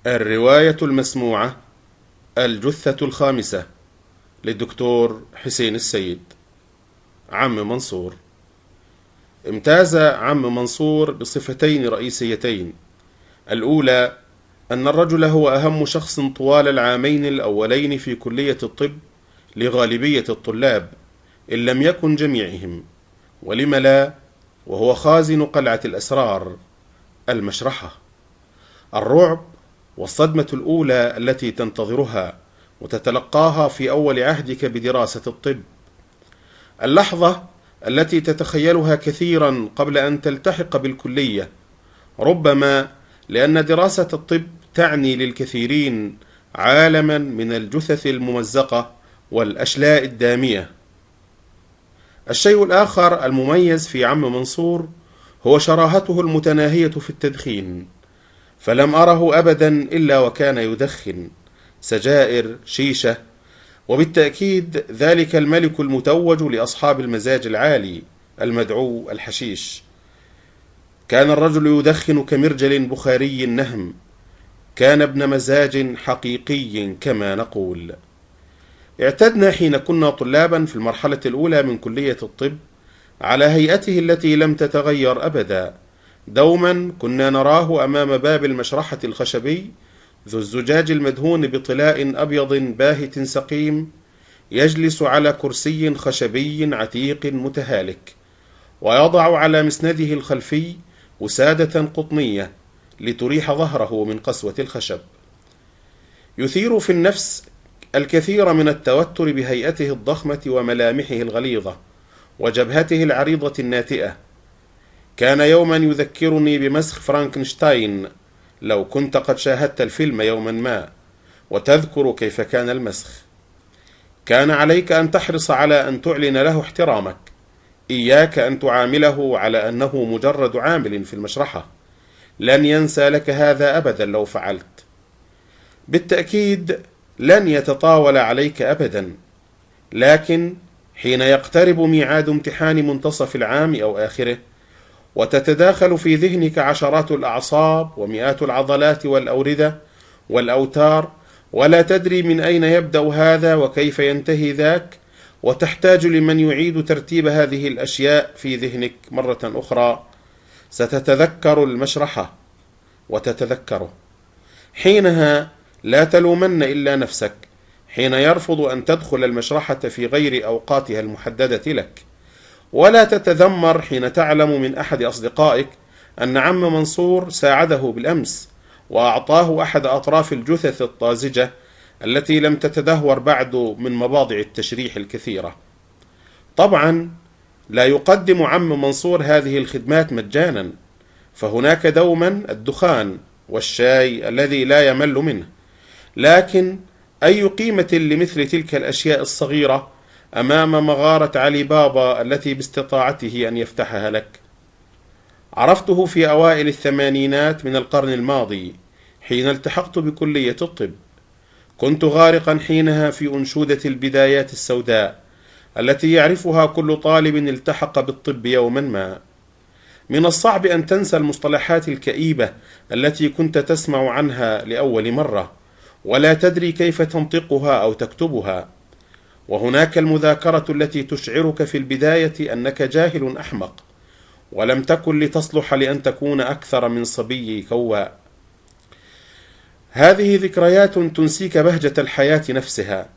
الرواية المسموعة: الجثة الخامسة للدكتور حسين السيد. عم منصور. امتاز عم منصور بصفتين رئيسيتين: الأولى أن الرجل هو أهم شخص طوال العامين الأولين في كلية الطب لغالبية الطلاب إن لم يكن جميعهم، ولم لا، وهو خازن قلعة الأسرار، المشرحة. الرعب والصدمة الأولى التي تنتظرها وتتلقاها في أول عهدك بدراسة الطب، اللحظة التي تتخيلها كثيرا قبل أن تلتحق بالكلية، ربما لأن دراسة الطب تعني للكثيرين عالما من الجثث الممزقة والأشلاء الدامية. الشيء الآخر المميز في عم منصور هو شراهته المتناهية في التدخين، فلم أره أبدا إلا وكان يدخن سجائر، شيشة، وبالتأكيد ذلك الملك المتوج لأصحاب المزاج العالي المدعو الحشيش. كان الرجل يدخن كمرجل بخاري نهم، كان ابن مزاج حقيقي كما نقول. اعتدنا حين كنا طلابا في المرحلة الأولى من كلية الطب على هيئته التي لم تتغير أبدا. دوما كنا نراه أمام باب المشرحة الخشبي ذو الزجاج المدهون بطلاء أبيض باهت سقيم، يجلس على كرسي خشبي عتيق متهالك، ويضع على مسنده الخلفي وسادة قطنية لتريح ظهره من قسوة الخشب. يثير في النفس الكثير من التوتر بهيئته الضخمة وملامحه الغليظة وجبهته العريضة الناتئة. كان يوما يذكرني بمسخ فرانكنشتاين، لو كنت قد شاهدت الفيلم يوما ما وتذكر كيف كان المسخ. كان عليك أن تحرص على أن تعلن له احترامك، إياك أن تعامله على أنه مجرد عامل في المشرحة، لن ينسى لك هذا أبدا لو فعلت. بالتأكيد لن يتطاول عليك أبدا، لكن حين يقترب ميعاد امتحان منتصف العام أو آخره وتتداخل في ذهنك عشرات الأعصاب ومئات العضلات والأوردة والأوتار، ولا تدري من أين يبدأ هذا وكيف ينتهي ذاك، وتحتاج لمن يعيد ترتيب هذه الأشياء في ذهنك مرة أخرى، ستتذكر المشرحة وتتذكره. حينها لا تلومن إلا نفسك حين يرفض أن تدخل المشرحة في غير أوقاتها المحددة لك، ولا تتذمر حين تعلم من أحد أصدقائك أن عم منصور ساعده بالأمس وأعطاه أحد أطراف الجثث الطازجة التي لم تتدهور بعد من مباضع التشريح الكثيرة. طبعا لا يقدم عم منصور هذه الخدمات مجانا، فهناك دوما الدخان والشاي الذي لا يمل منه، لكن أي قيمة لمثل تلك الأشياء الصغيرة أمام مغارة علي بابا التي باستطاعته أن يفتحها لك؟ عرفته في أوائل الثمانينات من القرن الماضي حين التحقت بكلية الطب. كنت غارقا حينها في أنشودة البدايات السوداء التي يعرفها كل طالب التحق بالطب يوما ما. من الصعب أن تنسى المصطلحات الكئيبة التي كنت تسمع عنها لأول مرة ولا تدري كيف تنطقها أو تكتبها، وهناك المذاكرة التي تشعرك في البداية أنك جاهل أحمق ولم تكن لتصلح لأن تكون أكثر من صبي كواء. هذه ذكريات تنسيك بهجة الحياة نفسها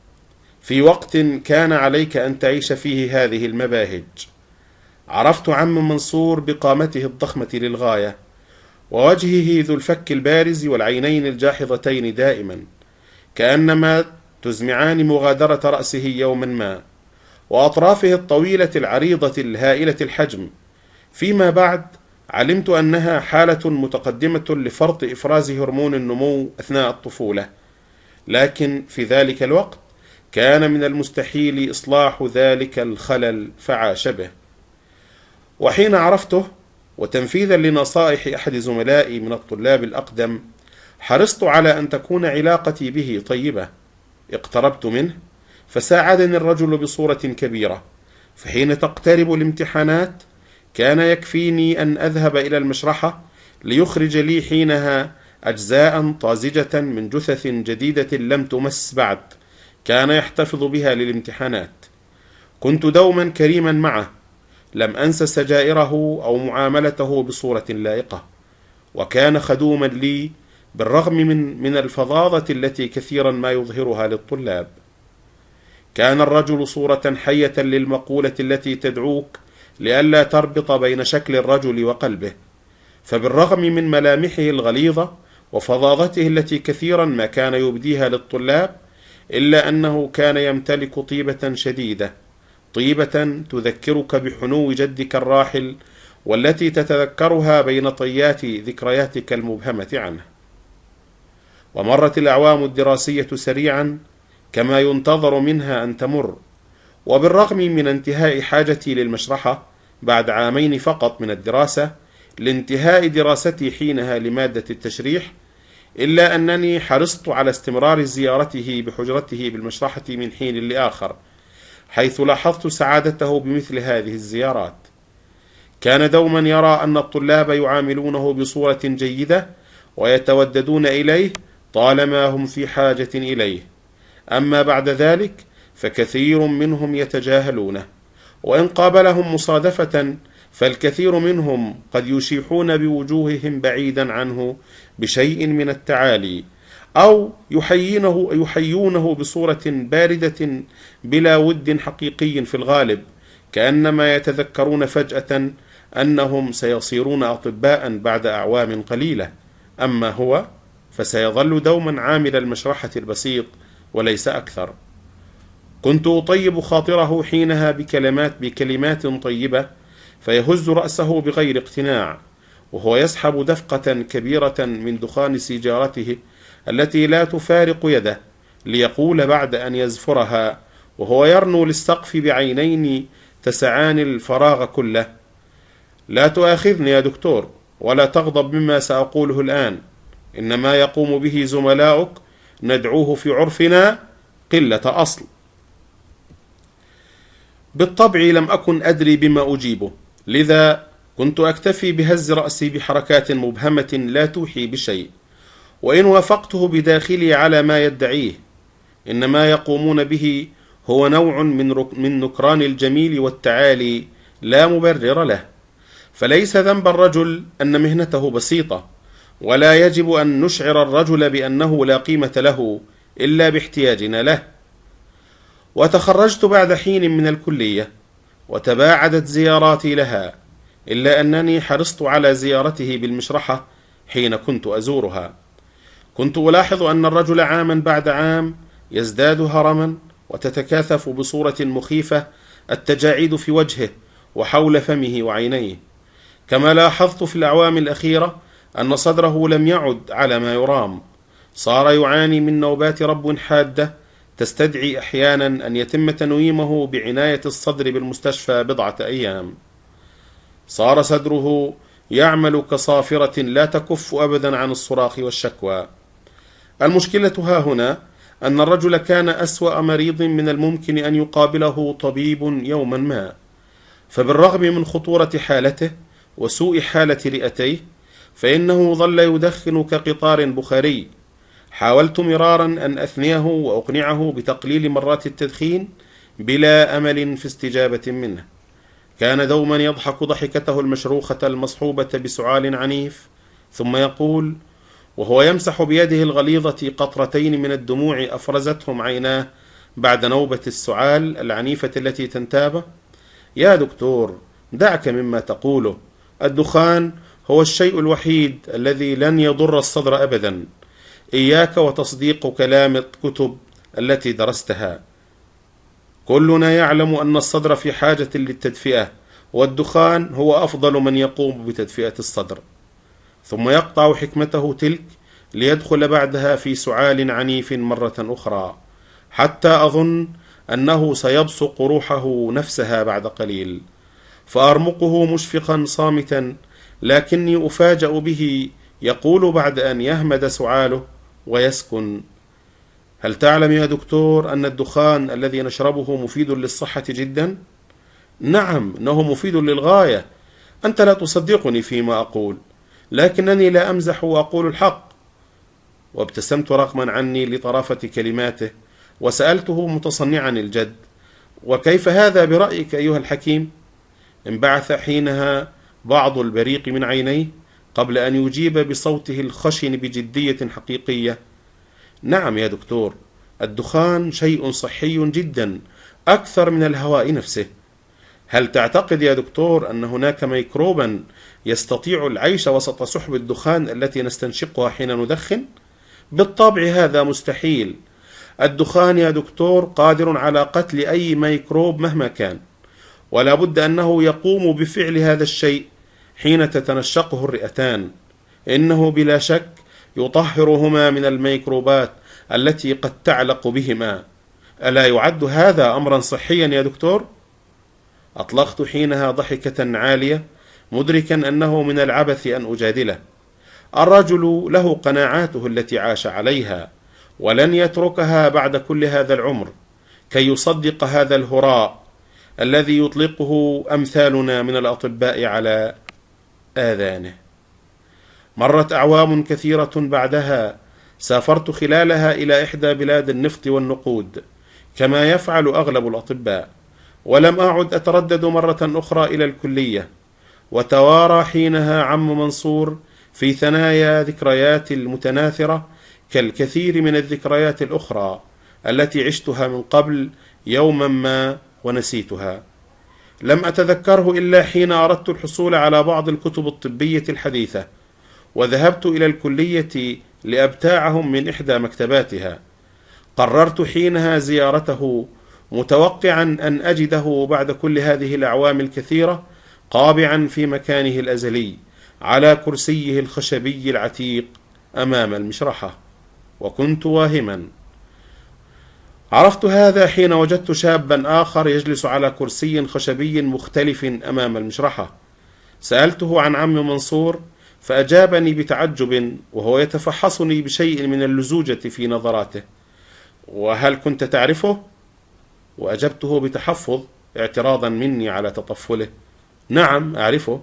في وقت كان عليك أن تعيش فيه هذه المباهج. عرفت عم منصور بقامته الضخمة للغاية ووجهه ذو الفك البارز والعينين الجاحظتين دائما، كأنما تزمعان مغادرة رأسه يوما ما، وأطرافه الطويلة العريضة الهائلة الحجم. فيما بعد علمت أنها حالة متقدمة لفرط إفراز هرمون النمو أثناء الطفولة، لكن في ذلك الوقت كان من المستحيل إصلاح ذلك الخلل فعاش به. وحين عرفته وتنفيذا لنصائح أحد زملائي من الطلاب الأقدم، حرصت على أن تكون علاقتي به طيبة. اقتربت منه فساعدني الرجل بصورة كبيرة، فحين تقترب الامتحانات كان يكفيني أن أذهب إلى المشرحة ليخرج لي حينها أجزاء طازجة من جثث جديدة لم تمس بعد، كان يحتفظ بها للامتحانات. كنت دوما كريما معه، لم أنس سجائره أو معاملته بصورة لائقة، وكان خدوما لي بالرغم من الفظاظة التي كثيرا ما يظهرها للطلاب. كان الرجل صورة حية للمقولة التي تدعوك لئلا تربط بين شكل الرجل وقلبه، فبالرغم من ملامحه الغليظة وفظاظته التي كثيرا ما كان يبديها للطلاب، إلا أنه كان يمتلك طيبة شديدة، طيبة تذكرك بحنو جدك الراحل، والتي تتذكرها بين طيات ذكرياتك المبهمة عنه. ومرت الأعوام الدراسية سريعا كما ينتظر منها أن تمر، وبالرغم من انتهاء حاجتي للمشرحة بعد عامين فقط من الدراسة لانتهاء دراستي حينها لمادة التشريح، إلا أنني حرصت على استمرار زيارته بحجرته بالمشرحة من حين لآخر، حيث لاحظت سعادته بمثل هذه الزيارات. كان دوما يرى أن الطلاب يعاملونه بصورة جيدة ويتوددون إليه طالما هم في حاجة إليه، أما بعد ذلك فكثير منهم يتجاهلونه، وإن قابلهم مصادفة فالكثير منهم قد يشيحون بوجوههم بعيدا عنه بشيء من التعالي، أو يحيونه بصورة باردة بلا ود حقيقي في الغالب، كأنما يتذكرون فجأة أنهم سيصيرون أطباء بعد أعوام قليلة. أما هو فسيظل دوما عامل المشرحة البسيط وليس أكثر. كنت أطيب خاطره حينها بكلمات طيبة، فيهز رأسه بغير اقتناع، وهو يسحب دفقة كبيرة من دخان سيجارته التي لا تفارق يده، ليقول بعد أن يزفرها وهو يرنو للسقف بعينين تسعان الفراغ كله: لا تؤاخذني يا دكتور، ولا تغضب مما سأقوله الآن، إنما يقوم به زملاؤك ندعوه في عرفنا قلة أصل. بالطبع لم أكن أدري بما أجيبه، لذا كنت أكتفي بهز رأسي بحركات مبهمة لا توحي بشيء، وإن وافقته بداخلي على ما يدعيه، إنما يقومون به هو نوع من نكران الجميل والتعالي لا مبرر له، فليس ذنب الرجل أن مهنته بسيطة، ولا يجب أن نشعر الرجل بأنه لا قيمة له إلا باحتياجنا له. وتخرجت بعد حين من الكلية، وتباعدت زياراتي لها، إلا أنني حرصت على زيارته بالمشرحة حين كنت أزورها. كنت ألاحظ أن الرجل عاما بعد عام يزداد هرما، وتتكاثف بصورة مخيفة التجاعيد في وجهه وحول فمه وعينيه. كما لاحظت في الأعوام الأخيرة أن صدره لم يعد على ما يرام، صار يعاني من نوبات ربو حادة تستدعي أحيانا أن يتم تنويمه بعناية الصدر بالمستشفى بضعة أيام. صار صدره يعمل كصافرة لا تكف أبدا عن الصراخ والشكوى. المشكلة ها هنا أن الرجل كان أسوأ مريض من الممكن أن يقابله طبيب يوما ما، فبالرغم من خطورة حالته وسوء حالة رئتيه فإنه ظل يدخن كقطار بخاري. حاولت مرارا أن أثنيه وأقنعه بتقليل مرات التدخين بلا أمل في استجابة منه. كان دوما يضحك ضحكته المشروخة المصحوبة بسعال عنيف، ثم يقول وهو يمسح بيده الغليظة قطرتين من الدموع أفرزتهم عيناه بعد نوبة السعال العنيفة التي تنتابه: يا دكتور، دعك مما تقوله، الدخان هو الشيء الوحيد الذي لن يضر الصدر أبدا. إياك وتصديق كلام الكتب التي درستها. كلنا يعلم أن الصدر في حاجة للتدفئة، والدخان هو أفضل من يقوم بتدفئة الصدر. ثم يقطع حكمته تلك ليدخل بعدها في سعال عنيف مرة أخرى، حتى أظن أنه سيبصق روحه نفسها بعد قليل، فأرمقه مشفقا صامتا، لكني أفاجأ به يقول بعد أن يهمد سعاله ويسكن: هل تعلم يا دكتور أن الدخان الذي نشربه مفيد للصحة جدا؟ نعم، إنه مفيد للغاية. أنت لا تصدقني فيما أقول، لكنني لا أمزح وأقول الحق. وابتسمت رغما عني لطرافة كلماته، وسألته متصنعا الجد: وكيف هذا برأيك أيها الحكيم؟ انبعث حينها بعض البريق من عينيه قبل أن يجيب بصوته الخشن بجدية حقيقية: نعم يا دكتور، الدخان شيء صحي جدا، أكثر من الهواء نفسه. هل تعتقد يا دكتور أن هناك ميكروبا يستطيع العيش وسط سحب الدخان التي نستنشقها حين ندخن؟ بالطبع هذا مستحيل. الدخان يا دكتور قادر على قتل أي ميكروب مهما كان، ولا بد أنه يقوم بفعل هذا الشيء حين تتنشقه الرئتان. إنه بلا شك يطهرهما من الميكروبات التي قد تعلق بهما. ألا يعد هذا أمرا صحيا يا دكتور؟ أطلقت حينها ضحكة عالية، مدركا أنه من العبث أن أجادله. الرجل له قناعاته التي عاش عليها، ولن يتركها بعد كل هذا العمر كي يصدق هذا الهراء الذي يطلقه أمثالنا من الأطباء على آذانه. مرت أعوام كثيرة بعدها، سافرت خلالها إلى إحدى بلاد النفط والنقود كما يفعل أغلب الأطباء، ولم أعد أتردد مرة أخرى إلى الكلية. وتوارى حينها عم منصور في ثنايا ذكريات المتناثرة كالكثير من الذكريات الأخرى التي عشتها من قبل يوما ما ونسيتها. لم أتذكره إلا حين أردت الحصول على بعض الكتب الطبية الحديثة، وذهبت إلى الكلية لأبتاعهم من إحدى مكتباتها. قررت حينها زيارته، متوقعا أن أجده بعد كل هذه الأعوام الكثيرة قابعا في مكانه الأزلي على كرسيه الخشبي العتيق أمام المشرحة. وكنت واهما. عرفت هذا حين وجدت شابا آخر يجلس على كرسي خشبي مختلف أمام المشرحة. سألته عن عم منصور، فأجابني بتعجب وهو يتفحصني بشيء من اللزوجة في نظراته: وهل كنت تعرفه؟ وأجبته بتحفظ اعتراضا مني على تطفله: نعم أعرفه،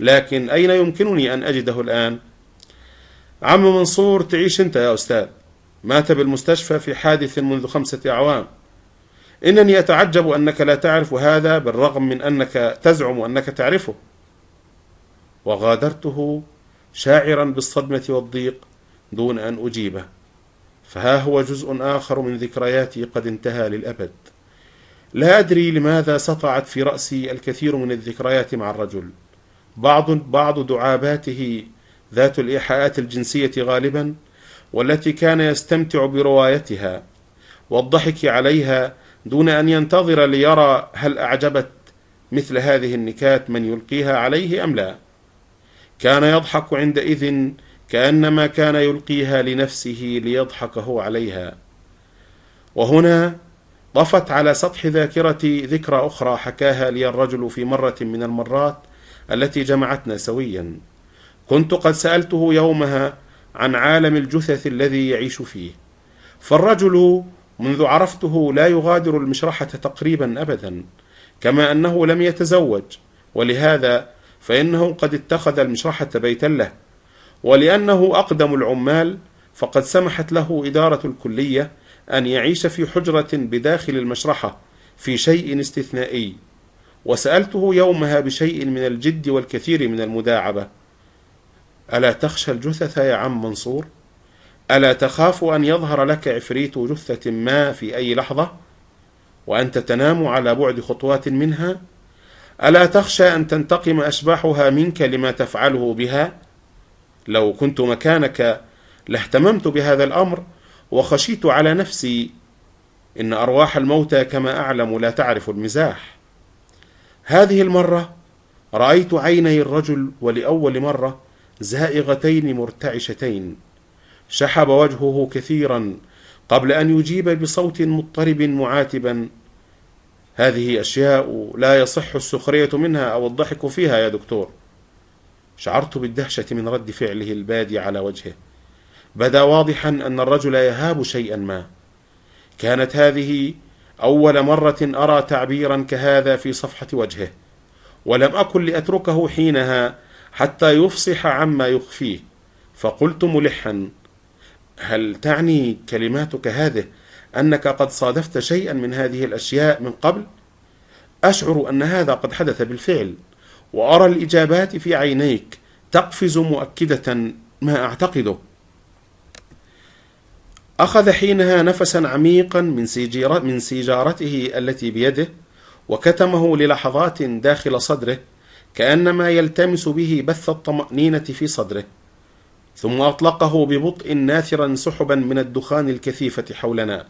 لكن أين يمكنني أن أجده الآن؟ عم منصور تعيش أنت يا أستاذ، مات بالمستشفى في حادث منذ 5 أعوام. إنني أتعجب أنك لا تعرف هذا بالرغم من أنك تزعم أنك تعرفه. وغادرته شاعرا بالصدمة والضيق دون أن أجيبه. فها هو جزء آخر من ذكرياتي قد انتهى للأبد. لا أدري لماذا سطعت في رأسي الكثير من الذكريات مع الرجل، بعض دعاباته ذات الإيحاءات الجنسية غالبا، والتي كان يستمتع بروايتها والضحك عليها دون أن ينتظر ليرى هل أعجبت مثل هذه النكات من يلقيها عليه أم لا. كان يضحك عندئذ كأنما كان يلقيها لنفسه ليضحك هو عليها. وهنا طفت على سطح ذاكرتي ذكرى أخرى حكاها لي الرجل في مرة من المرات التي جمعتنا سويا. كنت قد سألته يومها عن عالم الجثث الذي يعيش فيه، فالرجل منذ عرفته لا يغادر المشرحة تقريبا أبدا، كما أنه لم يتزوج، ولهذا فإنه قد اتخذ المشرحة بيتا له. ولأنه أقدم العمال فقد سمحت له إدارة الكلية أن يعيش في حجرة بداخل المشرحة في شيء استثنائي. وسألته يومها بشيء من الجد والكثير من المداعبة: ألا تخشى الجثث يا عم منصور؟ ألا تخاف أن يظهر لك عفريت جثة ما في أي لحظة وأنت تنام على بعد خطوات منها؟ ألا تخشى أن تنتقم أشباحها منك لما تفعله بها؟ لو كنت مكانك لاهتممت بهذا الأمر وخشيت على نفسي. إن أرواح الموتى كما أعلم لا تعرف المزاح. هذه المرة رأيت عيني الرجل ولأول مرة زائغتين مرتعشتين. شحب وجهه كثيرا قبل أن يجيب بصوت مضطرب معاتبا: هذه أشياء لا يصح السخرية منها أو الضحك فيها يا دكتور. شعرت بالدهشة من رد فعله البادي على وجهه. بدا واضحا أن الرجل يهاب شيئا ما. كانت هذه أول مرة أرى تعبيرا كهذا في صفحة وجهه، ولم أكن لأتركه حينها حتى يفصح عما يخفيه، فقلت ملحا: هل تعني كلماتك هذه أنك قد صادفت شيئا من هذه الأشياء من قبل؟ أشعر أن هذا قد حدث بالفعل، وأرى الإجابات في عينيك تقفز مؤكدة ما أعتقده. أخذ حينها نفسا عميقا من سيجارته التي بيده، وكتمه للحظات داخل صدره، كأنما يلتمس به بث الطمأنينة في صدره، ثم أطلقه ببطء ناثرا سحبا من الدخان الكثيفة حولنا،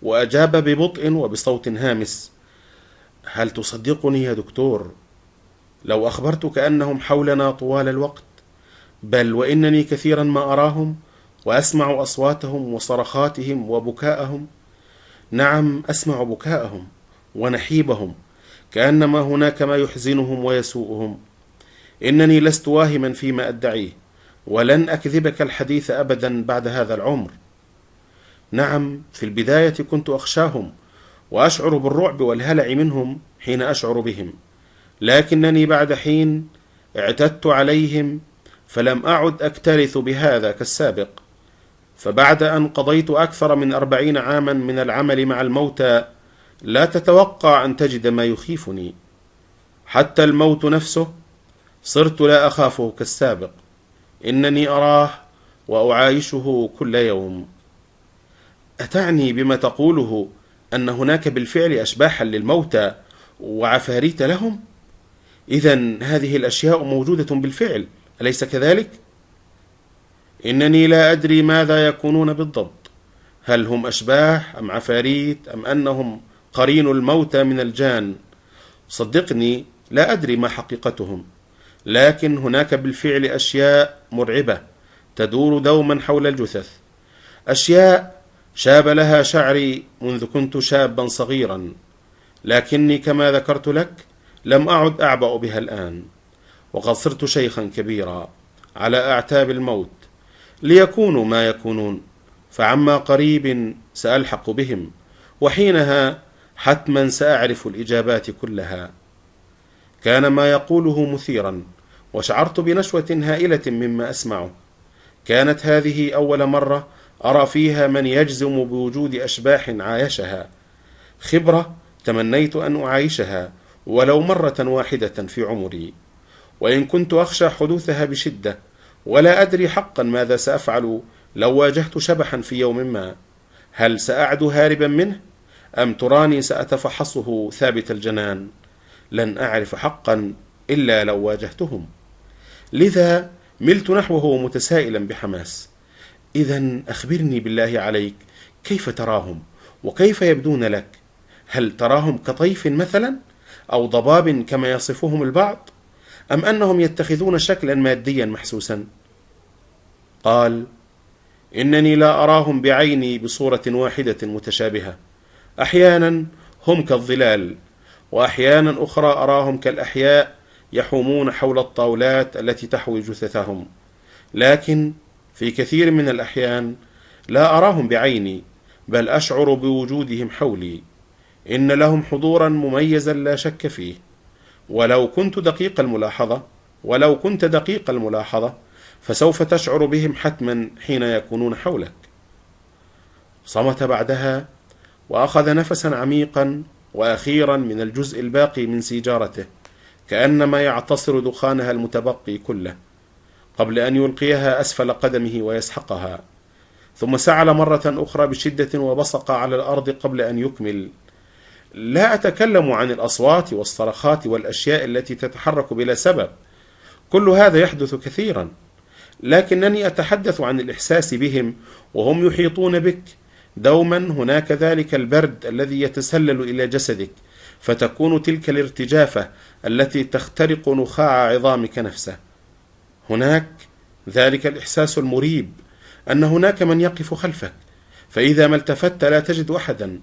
وأجاب ببطء وبصوت هامس: هل تصدقني يا دكتور لو أخبرتك أنهم حولنا طوال الوقت؟ بل وإنني كثيرا ما أراهم وأسمع أصواتهم وصرخاتهم وبكاءهم. نعم، أسمع بكاءهم ونحيبهم، كأنما هناك ما يحزنهم ويسوءهم. إنني لست واهما فيما أدعيه، ولن أكذبك الحديث أبدا بعد هذا العمر. نعم، في البداية كنت أخشاهم وأشعر بالرعب والهلع منهم حين أشعر بهم، لكنني بعد حين اعتدت عليهم، فلم أعد أكترث بهذا كالسابق. فبعد أن قضيت أكثر من 40 عاما من العمل مع الموتى، لا تتوقع أن تجد ما يخيفني. حتى الموت نفسه صرت لا أخافه كالسابق، إنني أراه وأعايشه كل يوم. أتعني بما تقوله أن هناك بالفعل أشباحا للموتى وعفاريت لهم؟ إذن هذه الأشياء موجودة بالفعل، أليس كذلك؟ إنني لا أدري ماذا يكونون بالضبط، هل هم أشباح أم عفاريت أم أنهم قرين الموتى من الجان. صدقني لا أدري ما حقيقتهم، لكن هناك بالفعل أشياء مرعبة تدور دوما حول الجثث، أشياء شاب لها شعري منذ كنت شابا صغيرا، لكني كما ذكرت لك لم أعد أعبأ بها الآن، وقد صرت شيخا كبيرا على أعتاب الموت. ليكونوا ما يكونون، فعما قريب سألحق بهم، وحينها حتما سأعرف الإجابات كلها. كان ما يقوله مثيرا، وشعرت بنشوة هائلة مما أسمعه. كانت هذه أول مرة أرى فيها من يجزم بوجود أشباح عايشها، خبرة تمنيت أن أعيشها ولو مرة واحدة في عمري، وإن كنت أخشى حدوثها بشدة، ولا أدري حقا ماذا سأفعل لو واجهت شبحا في يوم ما. هل سأعد هاربا منه، أم تراني سأتفحصه ثابت الجنان؟ لن أعرف حقا إلا لو واجهتهم. لذا ملت نحوه متسائلا بحماس: إذن أخبرني بالله عليك، كيف تراهم وكيف يبدون لك؟ هل تراهم كطيف مثلا، أو ضباب كما يصفهم البعض، أم أنهم يتخذون شكلا ماديا محسوسا؟ قال: إنني لا أراهم بعيني بصورة واحدة متشابهة، أحيانا هم كالظلال، وأحيانا أخرى أراهم كالأحياء يحومون حول الطاولات التي تحوي جثثهم، لكن في كثير من الأحيان لا أراهم بعيني، بل أشعر بوجودهم حولي. إن لهم حضورا مميزا لا شك فيه، ولو كنت دقيق الملاحظة فسوف تشعر بهم حتما حين يكونون حولك. صمت بعدها، وأخذ نفسا عميقا وأخيرا من الجزء الباقي من سيجارته، كأنما يعتصر دخانها المتبقي كله، قبل أن يلقيها أسفل قدمه ويسحقها، ثم سعل مرة أخرى بشدة وبصق على الأرض قبل أن يكمل: لا أتكلم عن الأصوات والصرخات والأشياء التي تتحرك بلا سبب، كل هذا يحدث كثيرا، لكنني أتحدث عن الإحساس بهم وهم يحيطون بك. دوما هناك ذلك البرد الذي يتسلل إلى جسدك، فتكون تلك الارتجافة التي تخترق نخاع عظامك نفسه. هناك ذلك الإحساس المريب أن هناك من يقف خلفك، فإذا ما التفت لا تجد أحدا.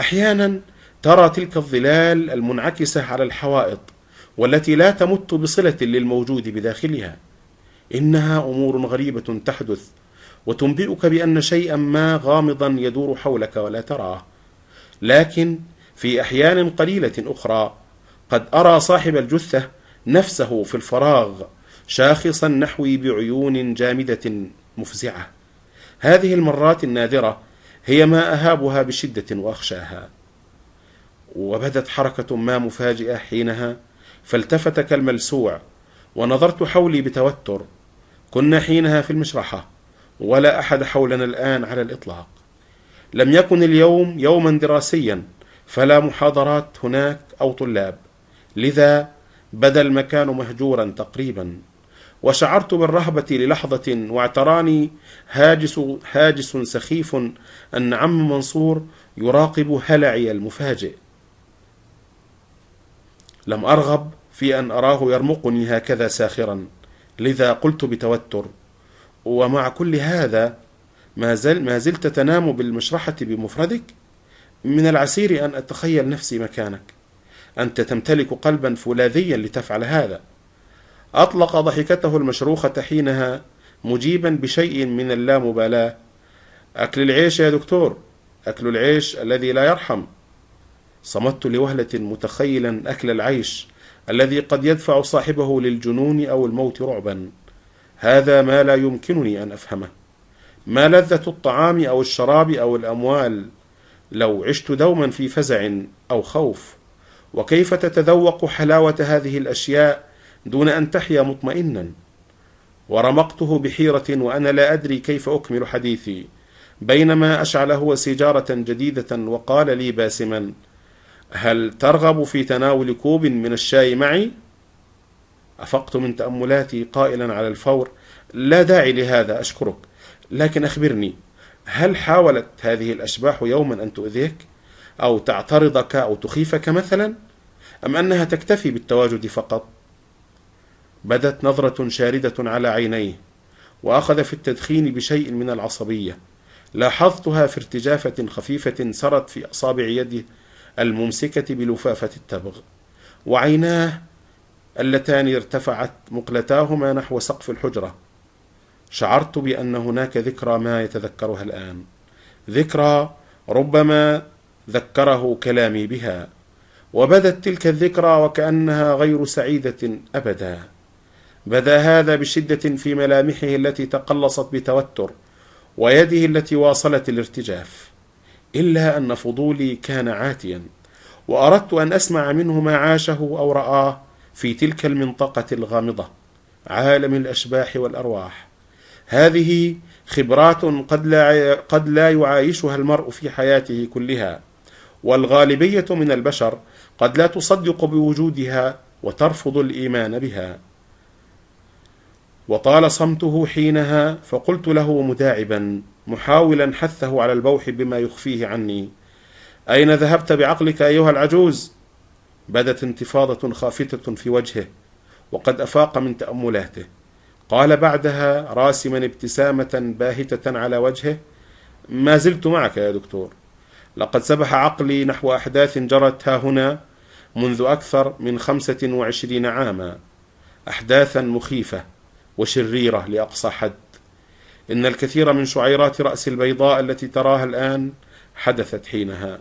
أحيانا ترى تلك الظلال المنعكسة على الحوائط، والتي لا تمت بصلة للموجود بداخلها. إنها أمور غريبة تحدث، وتنبئك بأن شيئا ما غامضا يدور حولك ولا تراه. لكن في أحيان قليلة أخرى قد أرى صاحب الجثة نفسه في الفراغ شاخصا نحوي بعيون جامدة مفزعة، هذه المرات النادرة هي ما أهابها بشدة وأخشاها. وبدت حركة ما مفاجئة حينها، فالتفت كالملسوع ونظرت حولي بتوتر. كنا حينها في المشرحة، ولا أحد حولنا الآن على الإطلاق. لم يكن اليوم يوما دراسيا، فلا محاضرات هناك أو طلاب، لذا بدا المكان مهجورا تقريبا. وشعرت بالرهبة للحظة، واعتراني هاجس سخيف أن عم منصور يراقب هلعي المفاجئ. لم أرغب في أن أراه يرمقني هكذا ساخرا، لذا قلت بتوتر: ومع كل هذا ما زلت تنام بالمشرحة بمفردك؟ من العسير أن أتخيل نفسي مكانك. أنت تمتلك قلبا فولاذيا لتفعل هذا. أطلق ضحكته المشروخة حينها، مجيبا بشيء من اللامبالاة: أكل العيش يا دكتور، أكل العيش الذي لا يرحم. صمت لوهلة متخيلا أكل العيش الذي قد يدفع صاحبه للجنون أو الموت رعبا. هذا ما لا يمكنني أن أفهمه. ما لذة الطعام أو الشراب أو الأموال لو عشت دوما في فزع أو خوف؟ وكيف تتذوق حلاوة هذه الأشياء دون أن تحيا مطمئنا؟ ورمقته بحيرة وأنا لا أدري كيف أكمل حديثي، بينما أشعل هو سيجارة جديدة وقال لي باسما: هل ترغب في تناول كوب من الشاي معي؟ أفقت من تأملاتي قائلا على الفور: لا داعي لهذا، أشكرك. لكن أخبرني، هل حاولت هذه الأشباح يوما أن تؤذيك أو تعترضك أو تخيفك مثلا، أم أنها تكتفي بالتواجد فقط؟ بدت نظرة شاردة على عينيه، وأخذ في التدخين بشيء من العصبية. لاحظتها في ارتجافة خفيفة سرت في أصابع يده الممسكة بلفافة التبغ، وعيناه اللتان ارتفعت مقلتاهما نحو سقف الحجرة. شعرت بأن هناك ذكرى ما يتذكرها الآن، ذكرى ربما ذكره كلامي بها، وبدت تلك الذكرى وكأنها غير سعيدة أبدا. بدا هذا بشدة في ملامحه التي تقلصت بتوتر، ويده التي واصلت الارتجاف. إلا أن فضولي كان عاتيا، وأردت أن أسمع منه ما عاشه أو رآه في تلك المنطقة الغامضة، عالم الأشباح والأرواح. هذه خبرات قد لا يعايشها المرء في حياته كلها، والغالبية من البشر قد لا تصدق بوجودها وترفض الإيمان بها. وطال صمته حينها، فقلت له مداعبا محاولا حثه على البوح بما يخفيه عني: أين ذهبت بعقلك أيها العجوز؟ بدت انتفاضة خافتة في وجهه وقد أفاق من تأملاته. قال بعدها راسما ابتسامة باهتة على وجهه: ما زلت معك يا دكتور. لقد سبح عقلي نحو أحداث جرت ها هنا منذ أكثر من 25 عاما، أحداثا مخيفة وشريرة لأقصى حد. إن الكثير من شعيرات رأس البيضاء التي تراها الآن حدثت حينها،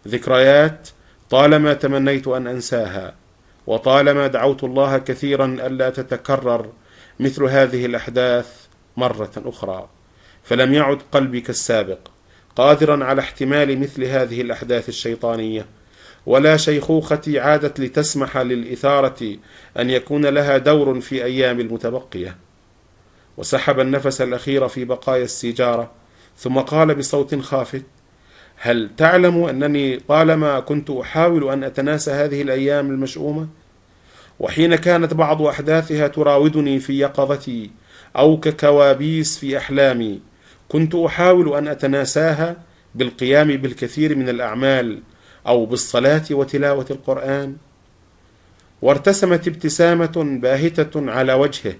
ذكريات طالما تمنيت أن أنساها، وطالما دعوت الله كثيرا ألا تتكرر مثل هذه الأحداث مرة أخرى، فلم يعد قلبي كالسابق قادرا على احتمال مثل هذه الأحداث الشيطانية، ولا شيخوختي عادت لتسمح للإثارة أن يكون لها دور في أيام المتبقية. وسحب النفس الأخير في بقايا السيجارة، ثم قال بصوت خافت: هل تعلم أنني طالما كنت أحاول أن أتناسى هذه الأيام المشؤومة، وحين كانت بعض أحداثها تراودني في يقظتي أو ككوابيس في أحلامي، كنت أحاول أن أتناساها بالقيام بالكثير من الأعمال أو بالصلاة وتلاوة القرآن؟ وارتسمت ابتسامة باهتة على وجهه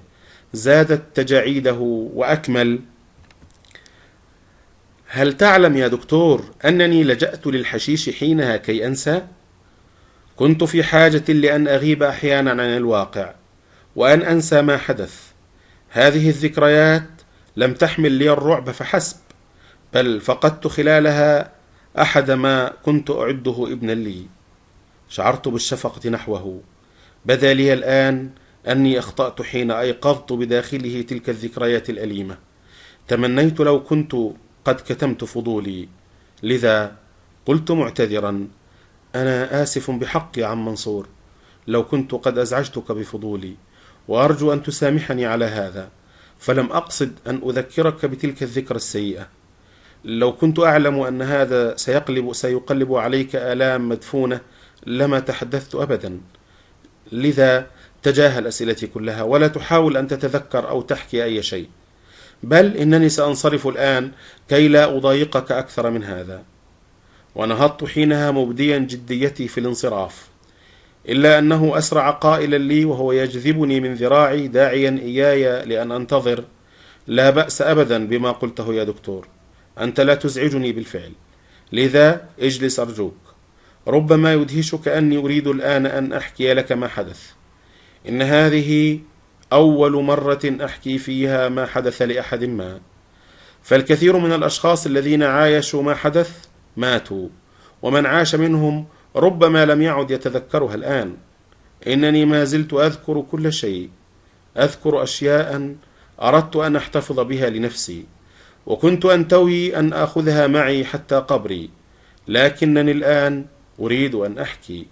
زادت تجاعيده وأكمل: هل تعلم يا دكتور أنني لجأت للحشيش حينها كي أنسى؟ كنت في حاجة لأن أغيب أحيانا عن الواقع وأن أنسى ما حدث. هذه الذكريات لم تحمل لي الرعب فحسب، بل فقدت خلالها أحد ما كنت أعده ابنا لي. شعرت بالشفقة نحوه. بدا لي الآن أني أخطأت حين أيقظت بداخله تلك الذكريات الأليمة. تمنيت لو كنت قد كتمت فضولي، لذا قلت معتذرا: أنا آسف بحق يا عم منصور، لو كنت قد أزعجتك بفضولي، وأرجو أن تسامحني على هذا، فلم أقصد أن أذكرك بتلك الذكرى السيئة. لو كنت أعلم أن هذا سيقلب عليك آلام مدفونة لما تحدثت أبدا. لذا تجاهل أسئلتي كلها، ولا تحاول أن تتذكر أو تحكي أي شيء، بل إنني سأنصرف الآن كي لا أضايقك أكثر من هذا. ونهضت حينها مبديا جديتي في الانصراف، إلا أنه أسرع قائلا لي وهو يجذبني من ذراعي داعيا إياي لأن أنتظر: لا بأس أبدا بما قلته يا دكتور، أنت لا تزعجني بالفعل، لذا اجلس أرجوك. ربما يدهشك أني أريد الآن أن أحكي لك ما حدث. إن هذه أول مرة أحكي فيها ما حدث لأحد ما، فالكثير من الأشخاص الذين عايشوا ما حدث ماتوا، ومن عاش منهم ربما لم يعد يتذكرها الآن. إنني ما زلت أذكر كل شيء، أذكر أشياء أردت أن أحتفظ بها لنفسي، وكنت أنتوي أن آخذها معي حتى قبري، لكنني الآن أريد أن أحكي.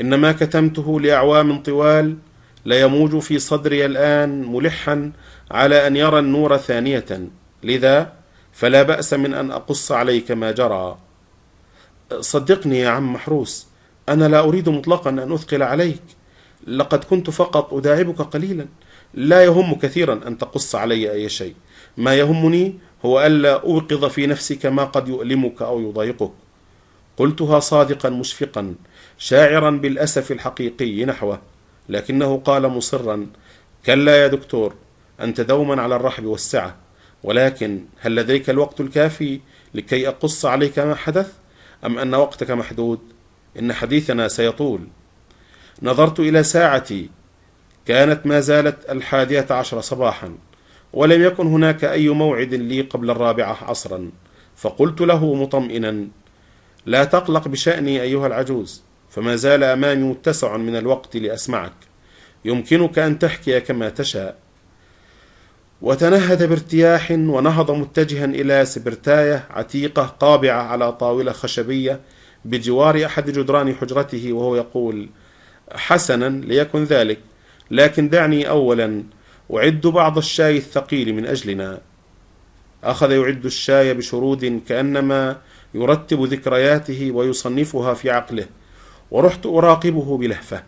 إن ما كتمته لأعوام طوال ليموج في صدري الآن ملحا على أن يرى النور ثانية، لذا فلا بأس من أن أقص عليك ما جرى. صدقني يا عم محروس، أنا لا أريد مطلقا أن أثقل عليك، لقد كنت فقط أداعبك قليلا. لا يهم كثيرا أن تقص علي أي شيء، ما يهمني هو ألا أوقظ في نفسك ما قد يؤلمك أو يضايقك. قلتها صادقا مشفقا، شاعرا بالأسف الحقيقي نحوه، لكنه قال مصرا: كلا يا دكتور، أنت دوما على الرحب والسعة، ولكن هل لديك الوقت الكافي لكي أقص عليك ما حدث، أم أن وقتك محدود؟ إن حديثنا سيطول. نظرت إلى ساعتي، كانت ما زالت 11 صباحا، ولم يكن هناك أي موعد لي قبل 4 عصرا، فقلت له مطمئنا: لا تقلق بشأني أيها العجوز، فما زال أمامي متسع من الوقت لأسمعك، يمكنك أن تحكي كما تشاء. وتنهد بارتياح ونهض متجها إلى سبرتاية عتيقة قابعة على طاولة خشبية بجوار أحد جدران حجرته، وهو يقول: حسنا، ليكن ذلك، لكن دعني أولا أعد بعض الشاي الثقيل من أجلنا. أخذ يعد الشاي بشرود، كأنما يرتب ذكرياته ويصنفها في عقله، ورحت أراقبه بلهفة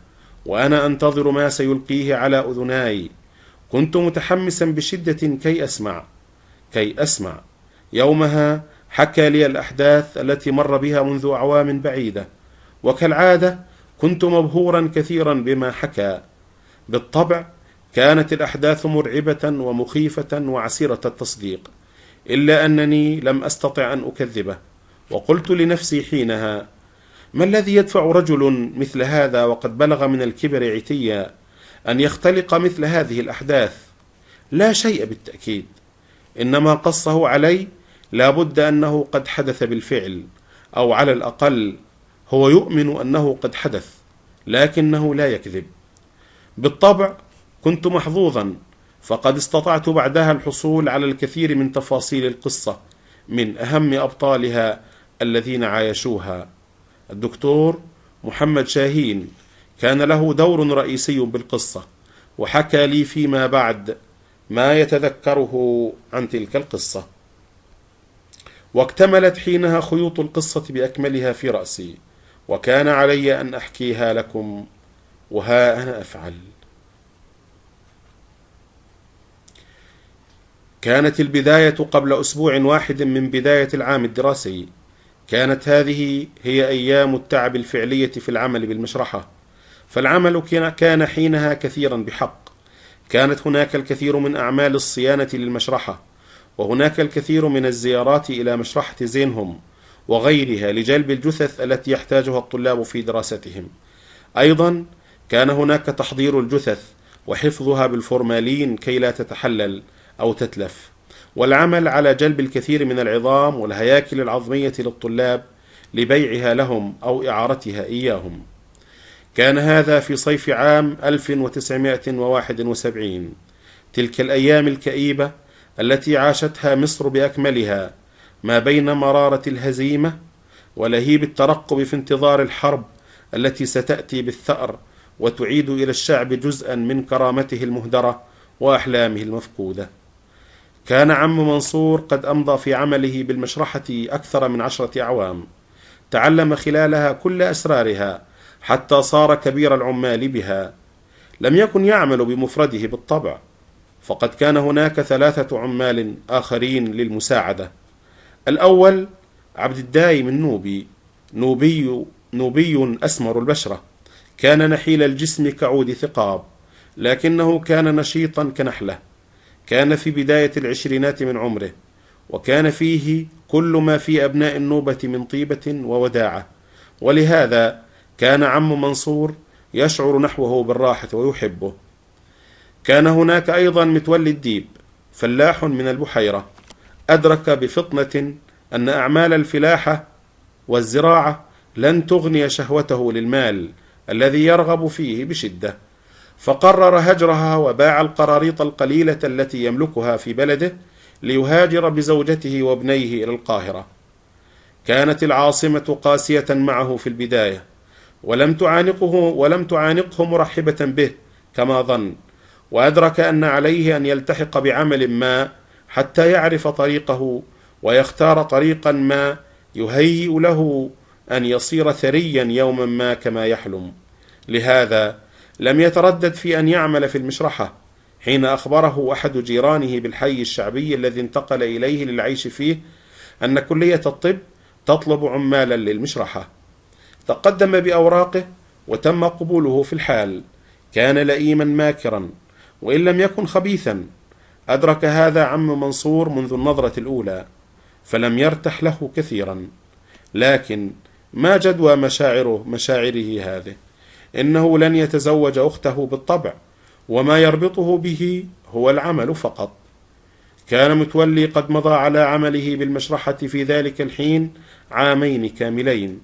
وأنا أنتظر ما سيلقيه على أذناي. كنت متحمسا بشدة كي أسمع. يومها حكى لي الأحداث التي مر بها منذ أعوام بعيدة، وكالعادة كنت مبهورا كثيرا بما حكى. بالطبع كانت الأحداث مرعبة ومخيفة وعسيرة التصديق، إلا أنني لم أستطع أن أكذبه، وقلت لنفسي حينها: ما الذي يدفع رجل مثل هذا وقد بلغ من الكبر عتيا أن يختلق مثل هذه الأحداث؟ لا شيء بالتأكيد، إنما قصه علي لا بد أنه قد حدث بالفعل، أو على الأقل هو يؤمن أنه قد حدث، لكنه لا يكذب. بالطبع كنت محظوظا، فقد استطعت بعدها الحصول على الكثير من تفاصيل القصة من أهم أبطالها الذين عايشوها. الدكتور محمد شاهين كان له دور رئيسي بالقصة، وحكى لي فيما بعد ما يتذكره عن تلك القصة. واكتملت حينها خيوط القصة بأكملها في رأسي، وكان علي أن أحكيها لكم، وها أنا أفعل. كانت البداية قبل أسبوع واحد من بداية العام الدراسي. كانت هذه هي أيام التعب الفعلية في العمل بالمشرحة، فالعمل كان حينها كثيرا بحق. كانت هناك الكثير من أعمال الصيانة للمشرحة، وهناك الكثير من الزيارات إلى مشرحة زينهم وغيرها لجلب الجثث التي يحتاجها الطلاب في دراستهم. أيضا كان هناك تحضير الجثث وحفظها بالفورمالين كي لا تتحلل أو تتلف، والعمل على جلب الكثير من العظام والهياكل العظمية للطلاب لبيعها لهم أو إعارتها إياهم. كان هذا في صيف عام 1971. تلك الأيام الكئيبة التي عاشتها مصر بأكملها ما بين مرارة الهزيمة ولهيب الترقب في انتظار الحرب التي ستأتي بالثأر وتعيد إلى الشعب جزءا من كرامته المهدرة وأحلامه المفقودة. كان عم منصور قد أمضى في عمله بالمشرحة أكثر من 10 أعوام، تعلم خلالها كل أسرارها حتى صار كبير العمال بها. لم يكن يعمل بمفرده بالطبع، فقد كان هناك 3 عمال آخرين للمساعدة. الأول عبد الدايم النوبي، نوبي أسمر البشرة، كان نحيل الجسم كعود ثقاب، لكنه كان نشيطا كنحلة. كان في بداية العشرينات من عمره، وكان فيه كل ما في أبناء النوبة من طيبة ووداعة، ولهذا كان عم منصور يشعر نحوه بالراحة ويحبه. كان هناك أيضا متولي الديب، فلاح من البحيرة، أدرك بفطنة أن أعمال الفلاحة والزراعة لن تغني شهوته للمال الذي يرغب فيه بشدة، فقرر هجرها وباع القراريط القليلة التي يملكها في بلده ليهاجر بزوجته وابنيه إلى القاهرة. كانت العاصمة قاسية معه في البداية، ولم تعانقه مرحبة به كما ظن، وأدرك أن عليه أن يلتحق بعمل ما حتى يعرف طريقه ويختار طريقا ما يهيئ له أن يصير ثريا يوما ما كما يحلم. لهذا لم يتردد في أن يعمل في المشرحة حين أخبره أحد جيرانه بالحي الشعبي الذي انتقل إليه للعيش فيه أن كلية الطب تطلب عمالا للمشرحة. تقدم بأوراقه وتم قبوله في الحال. كان لئيما ماكرا وإن لم يكن خبيثا. أدرك هذا عم منصور منذ النظرة الأولى، فلم يرتح له كثيرا. لكن ما جدوى مشاعره هذه؟ إنه لن يتزوج أخته بالطبع، وما يربطه به هو العمل فقط. كان متولي قد مضى على عمله بالمشرحة في ذلك الحين 2 عام كاملين،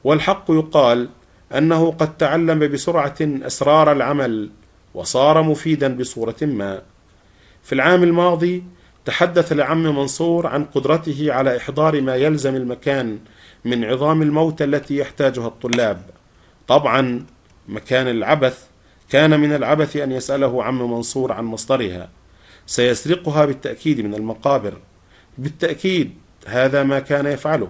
والحق يقال أنه قد تعلم بسرعة أسرار العمل وصار مفيدا بصورة ما. في العام الماضي تحدث لعم منصور عن قدرته على إحضار ما يلزم المكان من عظام الموت التي يحتاجها الطلاب. طبعا مكان العبث كان من العبث أن يسأله عم منصور عن مصدرها، سيسرقها بالتأكيد من المقابر. بالتأكيد هذا ما كان يفعله،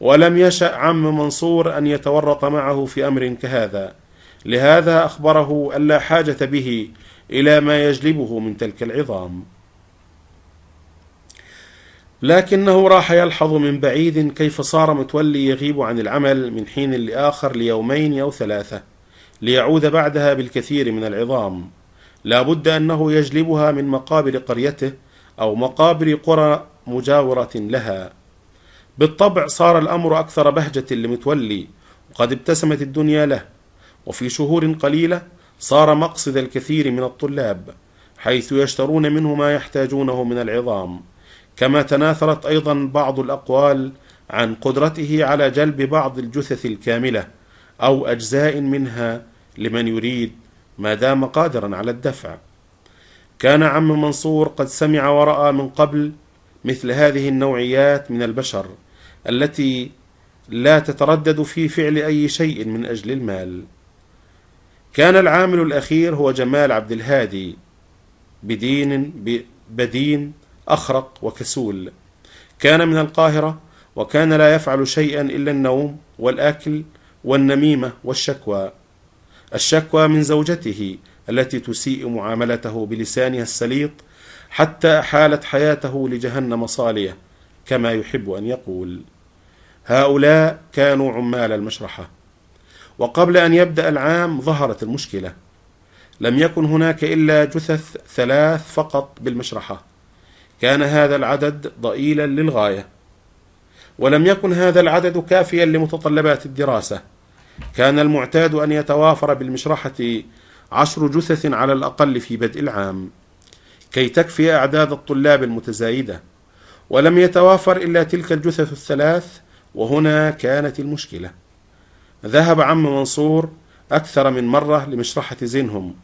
ولم يشأ عم منصور أن يتورط معه في أمر كهذا، لهذا أخبره أن لا حاجة به إلى ما يجلبه من تلك العظام. لكنه راح يلحظ من بعيد كيف صار متولي يغيب عن العمل من حين لآخر ل2 أو 3 ليعود بعدها بالكثير من العظام. لا بد أنه يجلبها من مقابر قريته أو مقابر قرى مجاورة لها. بالطبع صار الأمر أكثر بهجة لمتولي، وقد ابتسمت الدنيا له، وفي شهور قليلة صار مقصد الكثير من الطلاب، حيث يشترون منه ما يحتاجونه من العظام. كما تناثرت أيضا بعض الأقوال عن قدرته على جلب بعض الجثث الكاملة أو أجزاء منها لمن يريد، ما دام قادرا على الدفع. كان عم منصور قد سمع ورأى من قبل مثل هذه النوعيات من البشر التي لا تتردد في فعل أي شيء من أجل المال. كان العامل الأخير هو جمال عبد الهادي، بدين أخرق وكسول. كان من القاهرة، وكان لا يفعل شيئا إلا النوم والأكل والنميمة والشكوى. الشكوى من زوجته التي تسيء معاملته بلسانها السليط حتى أحالت حياته لجهنم صالية كما يحب أن يقول. هؤلاء كانوا عمال المشرحة. وقبل أن يبدأ العام ظهرت المشكلة. لم يكن هناك إلا جثث 3 فقط بالمشرحة. كان هذا العدد ضئيلا للغاية، ولم يكن هذا العدد كافيا لمتطلبات الدراسة. كان المعتاد أن يتوافر بالمشرحة 10 جثث على الأقل في بدء العام كي تكفي أعداد الطلاب المتزايدة، ولم يتوافر إلا تلك الجثث ال3، وهنا كانت المشكلة. ذهب عم منصور أكثر من مرة لمشرحة زينهم،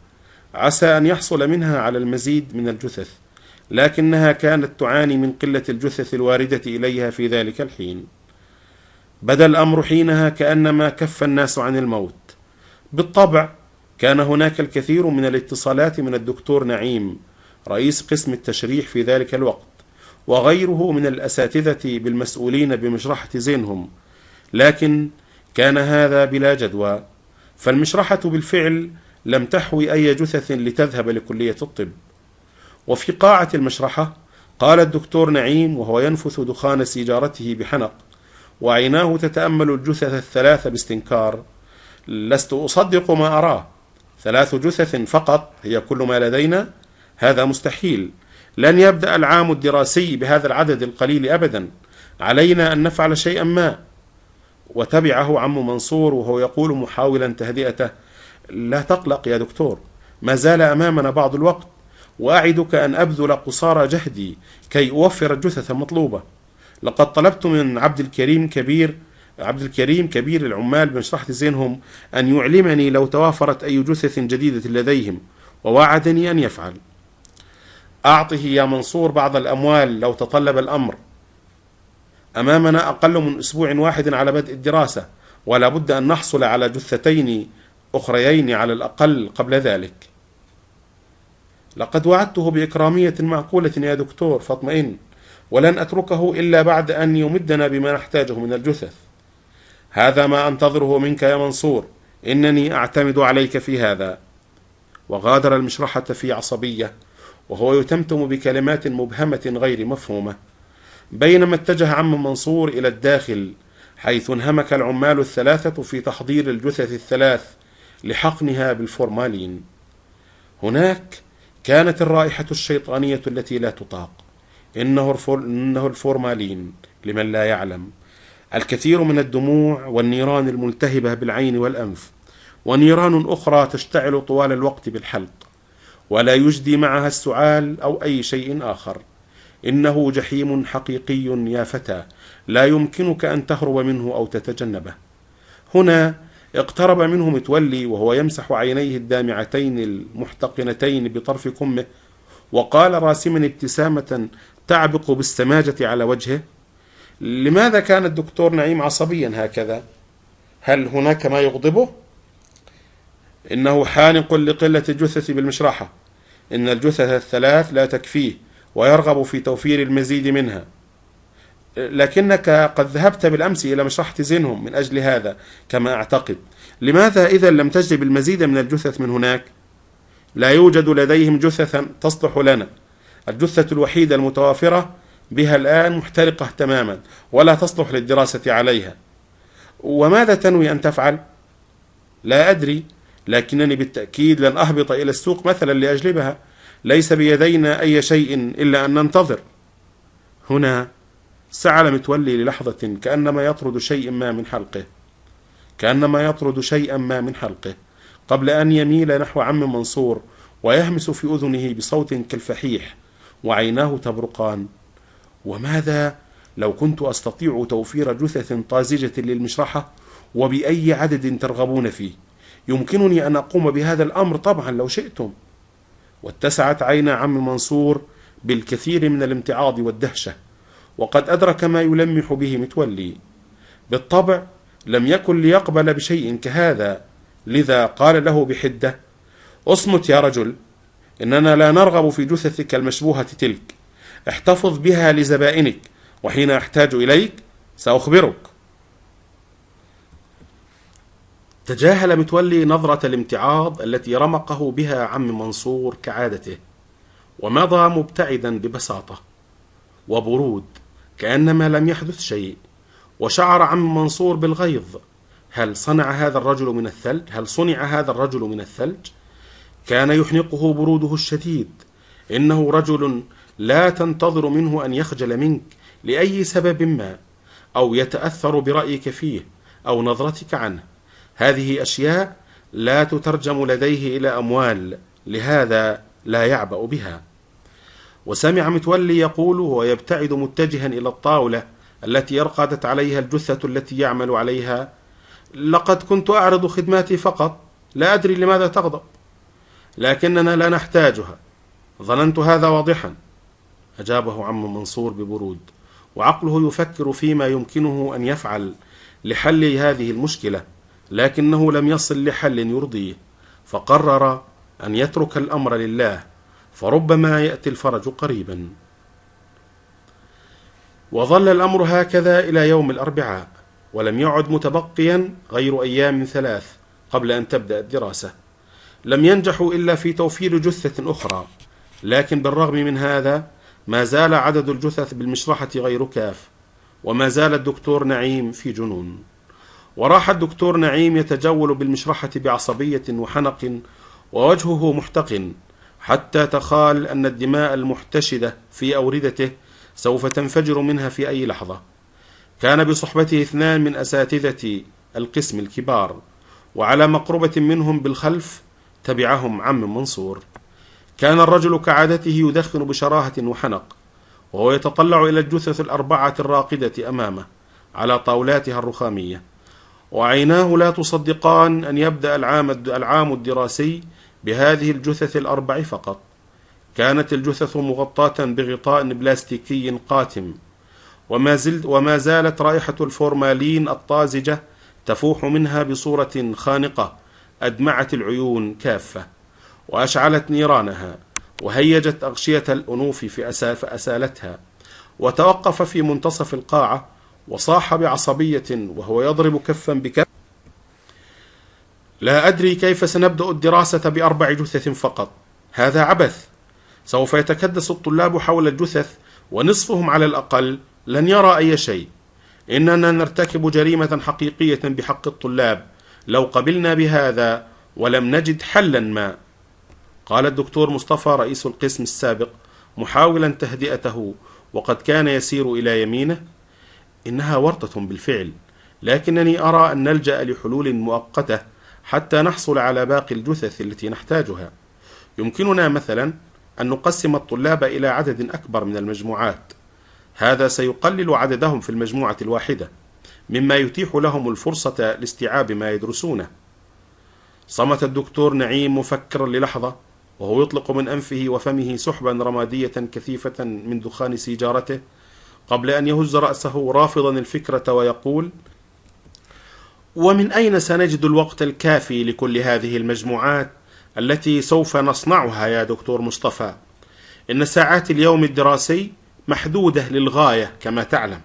عسى أن يحصل منها على المزيد من الجثث، لكنها كانت تعاني من قلة الجثث الواردة إليها في ذلك الحين. بدا الأمر حينها كأنما كف الناس عن الموت. بالطبع كان هناك الكثير من الاتصالات من الدكتور نعيم رئيس قسم التشريح في ذلك الوقت، وغيره من الأساتذة بالمسؤولين بمشرحة زينهم، لكن كان هذا بلا جدوى، فالمشرحة بالفعل لم تحوي أي جثث لتذهب لكلية الطب. وفي قاعة المشرحة قال الدكتور نعيم وهو ينفث دخان سيجارته بحنق وعيناه تتأمل الجثث الثلاث باستنكار: لست أصدق ما أراه، 3 جثث فقط هي كل ما لدينا؟ هذا مستحيل، لن يبدأ العام الدراسي بهذا العدد القليل أبدا، علينا أن نفعل شيئا ما. وتبعه عم منصور وهو يقول محاولا تهدئته: لا تقلق يا دكتور، ما زال أمامنا بعض الوقت، وأعدك أن أبذل قصارى جهدي كي أوفر الجثث المطلوبة. لقد طلبت من عبد الكريم كبير العمال بمشرحة زينهم أن يعلمني لو توافرت أي جثث جديدة لديهم، ووعدني أن يفعل. أعطه يا منصور بعض الأموال لو تطلب الأمر، أمامنا أقل من أسبوع واحد على بدء الدراسة، ولا بد أن نحصل على جثتين أخريين على الأقل قبل ذلك. لقد وعدته بإكرامية معقولة يا دكتور، فاطمئن، ولن أتركه إلا بعد أن يمدنا بما نحتاجه من الجثث. هذا ما أنتظره منك يا منصور، إنني أعتمد عليك في هذا. وغادر المشرحة في عصبية وهو يتمتم بكلمات مبهمة غير مفهومة، بينما اتجه عم منصور إلى الداخل، حيث انهمك العمال الثلاثة في تحضير الجثث الثلاث لحقنها بالفورمالين. هناك كانت الرائحة الشيطانية التي لا تطاق. إنه الفورمالين لمن لا يعلم، الكثير من الدموع والنيران الملتهبة بالعين والأنف، ونيران أخرى تشتعل طوال الوقت بالحلق، ولا يجدي معها السعال أو أي شيء آخر. إنه جحيم حقيقي يا فتى، لا يمكنك أن تهرب منه أو تتجنبه. هنا اقترب منه متولي وهو يمسح عينيه الدامعتين المحتقنتين بطرف كمه، وقال راسما ابتسامة تعبق بالسماجة على وجهه: لماذا كان الدكتور نعيم عصبيا هكذا؟ هل هناك ما يغضبه؟ إنه حانق لقلة الجثث بالمشرحة، إن الجثث الثلاث لا تكفيه ويرغب في توفير المزيد منها. لكنك قد ذهبت بالأمس إلى مشرحة زينهم من أجل هذا كما أعتقد، لماذا إذا لم تجلب المزيد من الجثث من هناك؟ لا يوجد لديهم جثثا تصلح لنا، الجثة الوحيدة المتوافرة بها الآن محترقة تماما ولا تصلح للدراسة عليها. وماذا تنوي أن تفعل؟ لا أدري، لكنني بالتأكيد لن أهبط إلى السوق مثلا لأجلبها، ليس بيدينا أي شيء إلا أن ننتظر. هنا سعل متولي للحظة كأنما يطرد شيئا ما من حلقه، قبل أن يميل نحو عم منصور ويهمس في أذنه بصوت كالفحيح وعيناه تبرقان: وماذا لو كنت أستطيع توفير جثث طازجة للمشرحة وبأي عدد ترغبون فيه؟ يمكنني أن أقوم بهذا الأمر طبعا لو شئتم. واتسعت عين عم منصور بالكثير من الامتعاض والدهشة، وقد أدرك ما يلمح به متولي. بالطبع لم يكن ليقبل بشيء كهذا، لذا قال له بحدة: اصمت يا رجل، إننا لا نرغب في جثثك المشبوهة تلك، احتفظ بها لزبائنك، وحين أحتاج إليك سأخبرك. تجاهل متولي نظرة الامتعاض التي رمقه بها عم منصور كعادته، ومضى مبتعدا ببساطة وبرود كأنما لم يحدث شيء. وشعر عم منصور بالغيظ. هل صنع هذا الرجل من الثلج؟ كان يحنقه بروده الشديد. إنه رجل لا تنتظر منه أن يخجل منك لأي سبب ما، أو يتأثر برأيك فيه أو نظرتك عنه. هذه أشياء لا تترجم لديه إلى أموال، لهذا لا يعبأ بها. وسمع متولي يقول وهو يبتعد متجها إلى الطاولة التي أرقدت عليها الجثة التي يعمل عليها: لقد كنت أعرض خدماتي فقط، لا أدري لماذا تغضب، لكننا لا نحتاجها، ظننت هذا واضحا. أجابه عم منصور ببرود، وعقله يفكر فيما يمكنه أن يفعل لحل هذه المشكلة، لكنه لم يصل لحل يرضيه، فقرر أن يترك الأمر لله، فربما يأتي الفرج قريبا. وظل الأمر هكذا إلى يوم الأربعاء، ولم يعد متبقيا غير أيام 3 قبل أن تبدأ الدراسة. لم ينجحوا إلا في توفير جثة أخرى، لكن بالرغم من هذا ما زال عدد الجثث بالمشرحة غير كاف، وما زال الدكتور نعيم في جنون. وراح الدكتور نعيم يتجول بالمشرحة بعصبية وحنق ووجهه محتقن، حتى تخال أن الدماء المحتشدة في أوردته سوف تنفجر منها في أي لحظة. كان بصحبته 2 من أساتذة القسم الكبار، وعلى مقربة منهم بالخلف تبعهم عم منصور. كان الرجل كعادته يدخن بشراهة وحنق، وهو يتطلع إلى الجثث ال4 الراقدة أمامه على طاولاتها الرخامية، وعيناه لا تصدقان أن يبدأ العام الدراسي بهذه الجثث ال4 فقط. كانت الجثث مغطاة بغطاء بلاستيكي قاتم، وما زالت رائحة الفورمالين الطازجة تفوح منها بصورة خانقة أدمعت العيون كافة، وأشعلت نيرانها، وهيجت أغشية الأنوف فأسالتها. وتوقف في منتصف القاعة وصاح بعصبية وهو يضرب كفا بكف: لا أدري كيف سنبدأ الدراسة ب4 جثث فقط، هذا عبث. سوف يتكدس الطلاب حول الجثث، ونصفهم على الأقل لن يرى أي شيء. إننا نرتكب جريمة حقيقية بحق الطلاب لو قبلنا بهذا ولم نجد حلا ما. قال الدكتور مصطفى رئيس القسم السابق محاولا تهدئته وقد كان يسير إلى يمينه: إنها ورطة بالفعل، لكنني أرى أن نلجأ لحلول مؤقتة حتى نحصل على باقي الجثث التي نحتاجها. يمكننا مثلا أن نقسم الطلاب إلى عدد أكبر من المجموعات، هذا سيقلل عددهم في المجموعة الواحدة، مما يتيح لهم الفرصة لاستيعاب ما يدرسونه. صمت الدكتور نعيم مفكرا للحظة، وهو يطلق من أنفه وفمه سحبا رمادية كثيفة من دخان سيجارته، قبل أن يهز رأسه رافضا الفكرة ويقول: ومن أين سنجد الوقت الكافي لكل هذه المجموعات التي سوف نصنعها يا دكتور مصطفى؟ إن ساعات اليوم الدراسي محدودة للغاية كما تعلم.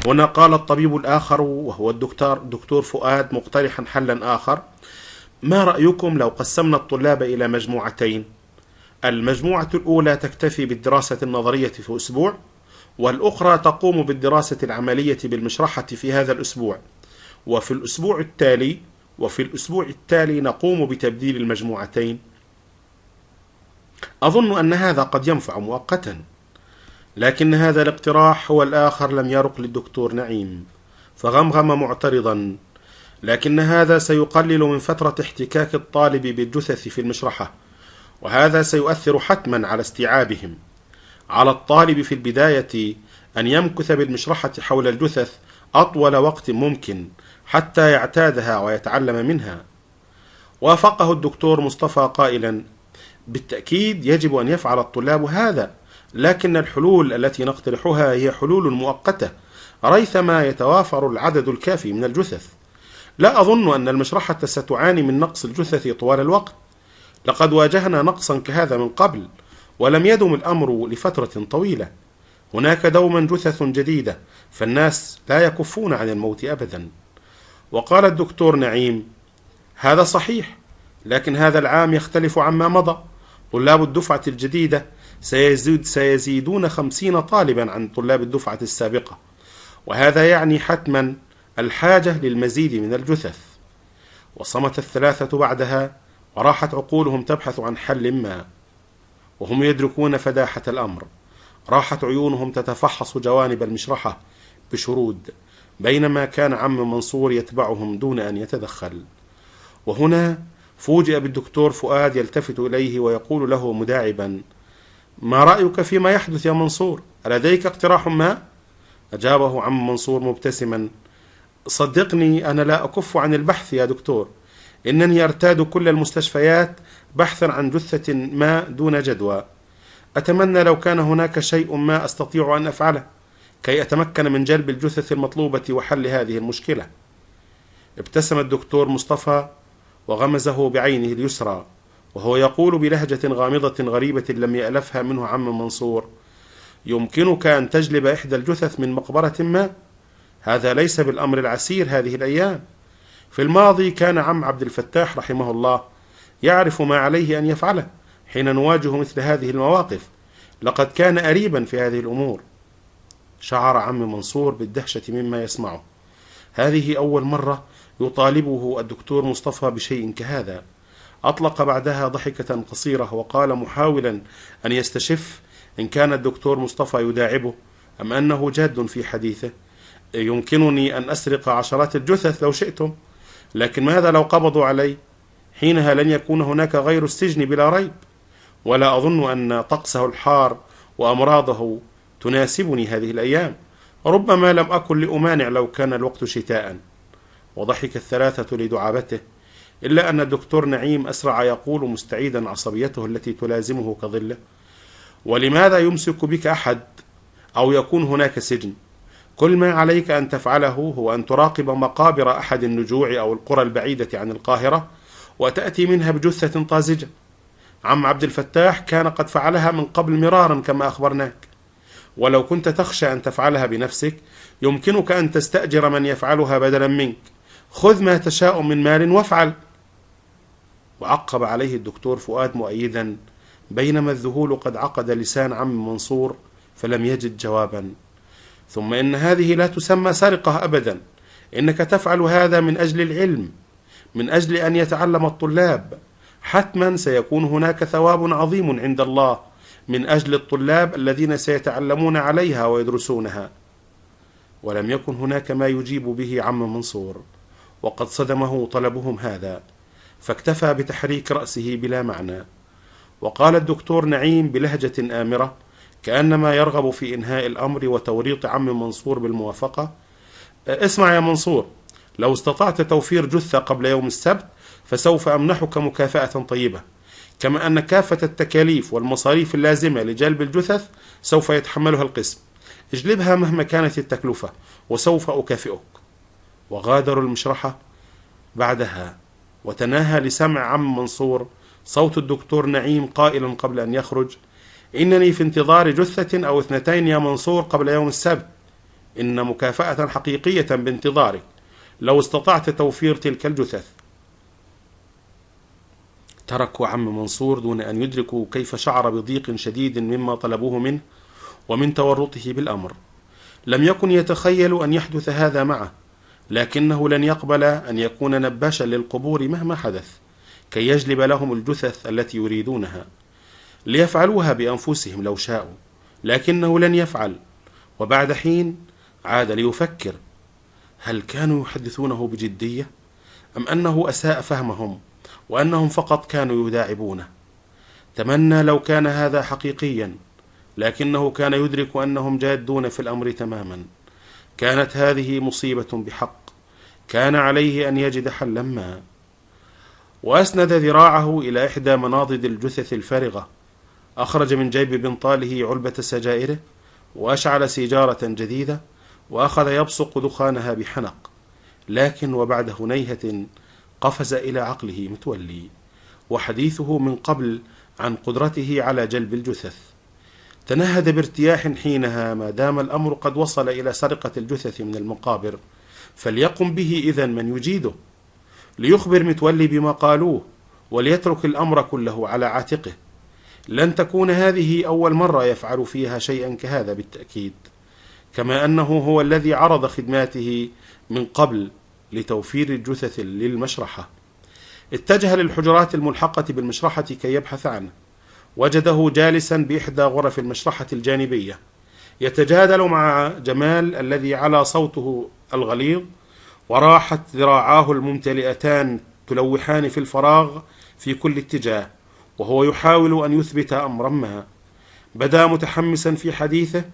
هنا قال الطبيب الآخر وهو الدكتور فؤاد مقترحا حلا آخر: ما رأيكم لو قسمنا الطلاب إلى مجموعتين؟ المجموعة الأولى تكتفي بالدراسة النظرية في أسبوع، والأخرى تقوم بالدراسة العملية بالمشرحة في هذا الأسبوع، وفي الأسبوع التالي نقوم بتبديل المجموعتين. أظن أن هذا قد ينفع مؤقتا. لكن هذا الاقتراح هو الآخر لم يرق للدكتور نعيم، فغمغم معترضا: لكن هذا سيقلل من فترة احتكاك الطالب بالجثث في المشرحة، وهذا سيؤثر حتما على استيعابهم. على الطالب في البداية أن يمكث بالمشرحة حول الجثث أطول وقت ممكن حتى يعتادها ويتعلم منها. وافقه الدكتور مصطفى قائلا: بالتأكيد يجب أن يفعل الطلاب هذا، لكن الحلول التي نقترحها هي حلول مؤقتة ريثما يتوافر العدد الكافي من الجثث. لا أظن أن المشرحة ستعاني من نقص الجثث طوال الوقت، لقد واجهنا نقصا كهذا من قبل ولم يدم الأمر لفترة طويلة. هناك دوما جثث جديدة، فالناس لا يكفون عن الموت أبدا. وقال الدكتور نعيم: هذا صحيح، لكن هذا العام يختلف عما مضى. طلاب الدفعة الجديدة سيزيدون 50 طالبا عن طلاب الدفعة السابقة، وهذا يعني حتما الحاجة للمزيد من الجثث. وصمت الثلاثة بعدها، وراحت عقولهم تبحث عن حل ما، وهم يدركون فداحة الأمر. راحت عيونهم تتفحص جوانب المشرحة بشرود، بينما كان عم منصور يتبعهم دون أن يتدخل. وهنا فوجئ بالدكتور فؤاد يلتفت إليه ويقول له مداعبا: ما رأيك فيما يحدث يا منصور؟ ألديك اقتراح ما؟ أجابه عم منصور مبتسما: صدقني أنا لا أكف عن البحث يا دكتور، إنني أرتاد كل المستشفيات بحثا عن جثة ما دون جدوى. أتمنى لو كان هناك شيء ما أستطيع أن أفعله كي أتمكن من جلب الجثث المطلوبة وحل هذه المشكلة. ابتسم الدكتور مصطفى وغمزه بعينه اليسرى وهو يقول بلهجة غامضة غريبة لم يألفها منه عم منصور: يمكنك أن تجلب إحدى الجثث من مقبرة ما؟ هذا ليس بالأمر العسير هذه الأيام. في الماضي كان عم عبد الفتاح رحمه الله يعرف ما عليه أن يفعله حين نواجه مثل هذه المواقف، لقد كان أريبا في هذه الأمور. شعر عم منصور بالدهشة مما يسمعه. هذه أول مرة يطالبه الدكتور مصطفى بشيء كهذا. أطلق بعدها ضحكة قصيرة وقال محاولا أن يستشف إن كان الدكتور مصطفى يداعبه أم أنه جاد في حديثه: يمكنني أن أسرق عشرات الجثث لو شئتم، لكن ماذا لو قبضوا علي؟ حينها لن يكون هناك غير السجن بلا ريب، ولا أظن أن طقسه الحار وأمراضه تناسبني هذه الأيام. ربما لم أكن لأمانع لو كان الوقت شتاء. وضحك الثلاثة لدعابته، إلا أن الدكتور نعيم أسرع يقول مستعيدا عصبيته التي تلازمه كظله: ولماذا يمسك بك أحد أو يكون هناك سجن؟ كل ما عليك أن تفعله هو أن تراقب مقابر أحد النجوع أو القرى البعيدة عن القاهرة وتأتي منها بجثة طازجة. عم عبد الفتاح كان قد فعلها من قبل مرارا كما أخبرناك، ولو كنت تخشى أن تفعلها بنفسك يمكنك أن تستأجر من يفعلها بدلا منك. خذ ما تشاء من مال وافعل. وعقب عليه الدكتور فؤاد مؤيدا، بينما الذهول قد عقد لسان عم منصور فلم يجد جوابا: ثم إن هذه لا تسمى سرقة أبدا، إنك تفعل هذا من أجل العلم، من أجل أن يتعلم الطلاب. حتما سيكون هناك ثواب عظيم عند الله من أجل الطلاب الذين سيتعلمون عليها ويدرسونها. ولم يكن هناك ما يجيب به عم منصور، وقد صدمه طلبهم هذا، فاكتفى بتحريك رأسه بلا معنى. وقال الدكتور نعيم بلهجة آمرة كأنما يرغب في إنهاء الأمر وتوريط عم منصور بالموافقة: اسمع يا منصور، لو استطعت توفير جثة قبل يوم السبت فسوف أمنحك مكافأة طيبة، كما أن كافة التكاليف والمصاريف اللازمة لجلب الجثث سوف يتحملها القسم. اجلبها مهما كانت التكلفة وسوف أكافئك. وغادروا المشرحة بعدها، وتناهى لسمع عم منصور صوت الدكتور نعيم قائلا قبل أن يخرج: إنني في انتظار جثة أو 2 يا منصور قبل يوم السبت. إن مكافأة حقيقية بانتظارك لو استطعت توفير تلك الجثث. تركوا عم منصور دون أن يدركوا كيف شعر بضيق شديد مما طلبوه منه ومن تورطه بالأمر. لم يكن يتخيل أن يحدث هذا معه، لكنه لن يقبل أن يكون نباشا للقبور مهما حدث كي يجلب لهم الجثث التي يريدونها، ليفعلوها بأنفسهم لو شاءوا، لكنه لن يفعل. وبعد حين عاد ليفكر: هل كانوا يحدثونه بجدية أم أنه أساء فهمهم وأنهم فقط كانوا يداعبونه؟ تمنى لو كان هذا حقيقيا، لكنه كان يدرك أنهم جادون في الأمر تماما. كانت هذه مصيبة بحق، كان عليه أن يجد حلا ما. وأسند ذراعه إلى إحدى مناضد الجثث الفارغة، أخرج من جيب بنطاله علبة سجائره وأشعل سيجارة جديدة وأخذ يبصق دخانها بحنق. لكن وبعد هنيهة قفز إلى عقله متولي، وحديثه من قبل عن قدرته على جلب الجثث. تنهد بارتياح حينها: ما دام الأمر قد وصل إلى سرقة الجثث من المقابر فليقم به إذن من يجيده، ليخبر متولي بما قالوه وليترك الأمر كله على عاتقه. لن تكون هذه أول مرة يفعل فيها شيئا كهذا بالتأكيد، كما أنه هو الذي عرض خدماته من قبل لتوفير الجثث للمشرحة. اتجه للحجرات الملحقة بالمشرحة كي يبحث عنه. وجده جالسا بإحدى غرف المشرحة الجانبية يتجادل مع جمال الذي على صوته الغليظ، وراحت ذراعاه الممتلئتان تلوحان في الفراغ في كل اتجاه، وهو يحاول أن يثبت أمرا ما. بدا متحمسا في حديثه،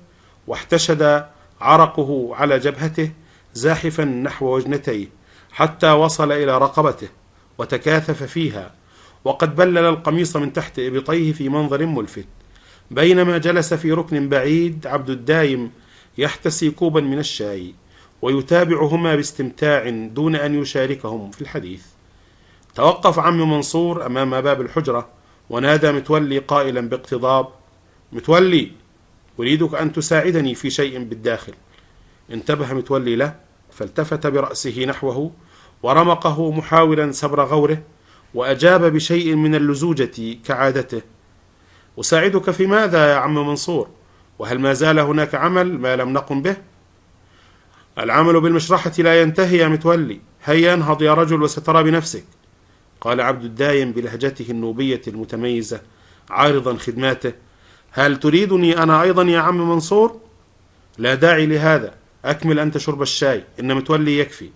واحتشد عرقه على جبهته زاحفا نحو وجنتيه حتى وصل إلى رقبته وتكاثف فيها، وقد بلل القميص من تحت إبطيه في منظر ملفت. بينما جلس في ركن بعيد عبد الدايم يحتسي كوبا من الشاي ويتابعهما باستمتاع دون أن يشاركهم في الحديث. توقف عم منصور أمام باب الحجرة ونادى متولي قائلا باقتضاب: متولي، أريدك أن تساعدني في شيء بالداخل. انتبه متولي له، فالتفت برأسه نحوه ورمقه محاولا سبر غوره، وأجاب بشيء من اللزوجة كعادته: أساعدك في ماذا يا عم منصور؟ وهل ما زال هناك عمل ما لم نقم به؟ العمل بالمشرحة لا ينتهي يا متولي، هيا انهض يا رجل وسترى بنفسك، قال عبد الدايم بلهجته النوبية المتميزة عارضا خدماته. هل تريدني أنا أيضا يا عم منصور؟ لا داعي لهذا، أكمل أنت شرب الشاي، إن متولي يكفي.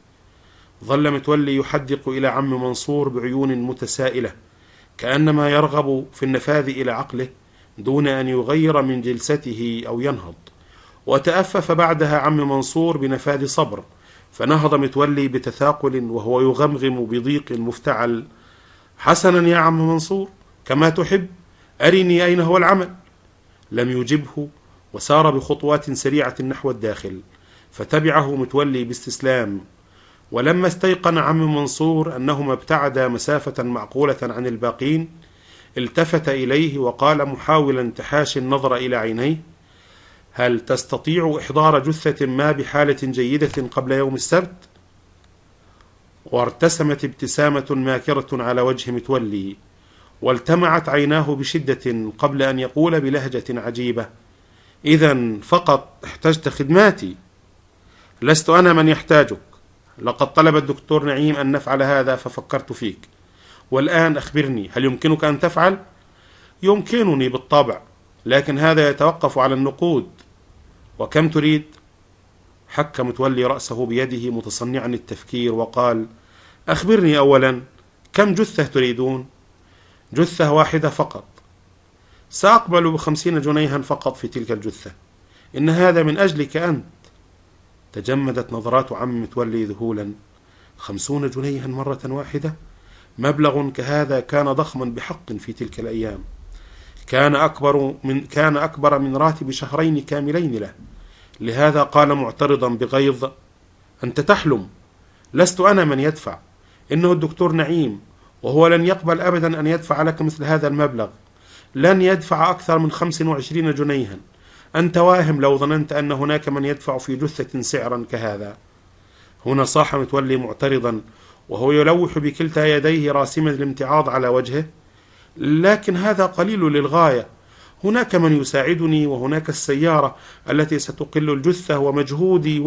ظل متولي يحدق إلى عم منصور بعيون متسائلة كأنما يرغب في النفاذ إلى عقله دون أن يغير من جلسته أو ينهض. وتأفف بعدها عم منصور بنفاذ صبر، فنهض متولي بتثاقل وهو يغمغم بضيق مفتعل: حسنا يا عم منصور، كما تحب، أرني أين هو العمل. لم يجبه وسار بخطوات سريعة نحو الداخل، فتبعه متولي باستسلام. ولما استيقن عم منصور أنهما ابتعدا مسافة معقولة عن الباقين، التفت إليه وقال محاولا تحاشي النظر إلى عينيه: هل تستطيع إحضار جثة ما بحالة جيدة قبل يوم السبت؟ وارتسمت ابتسامة ماكرة على وجه متولي، والتمعت عيناه بشدة قبل أن يقول بلهجة عجيبة: إذن فقط احتجت خدماتي؟ لست أنا من يحتاجك، لقد طلب الدكتور نعيم أن نفعل هذا ففكرت فيك، والآن أخبرني، هل يمكنك أن تفعل؟ يمكنني بالطبع، لكن هذا يتوقف على النقود. وكم تريد؟ حك متولي رأسه بيده متصنعا التفكير وقال: أخبرني أولا، كم جثة تريدون؟ جثة واحدة فقط. سأقبل ب50 جنيها فقط في تلك الجثة، إن هذا من أجلك أنت. تجمدت نظرات عم متولي ذهولا. 50 جنيها مرة واحدة؟ مبلغ كهذا كان ضخما بحق في تلك الأيام، كان أكبر من راتب شهرين كاملين له. لهذا قال معترضا بغيظ: أنت تحلم، لست أنا من يدفع، إنه الدكتور نعيم، وهو لن يقبل أبدا أن يدفع لك مثل هذا المبلغ، لن يدفع أكثر من 25 جنيها. أنت واهم لو ظننت أن هناك من يدفع في جثة سعرا كهذا. هنا صاح متولي معترضا وهو يلوح بكلتا يديه راسما الامتعاض على وجهه: لكن هذا قليل للغاية، هناك من يساعدني، وهناك السيارة التي ستقل الجثة ومجهودي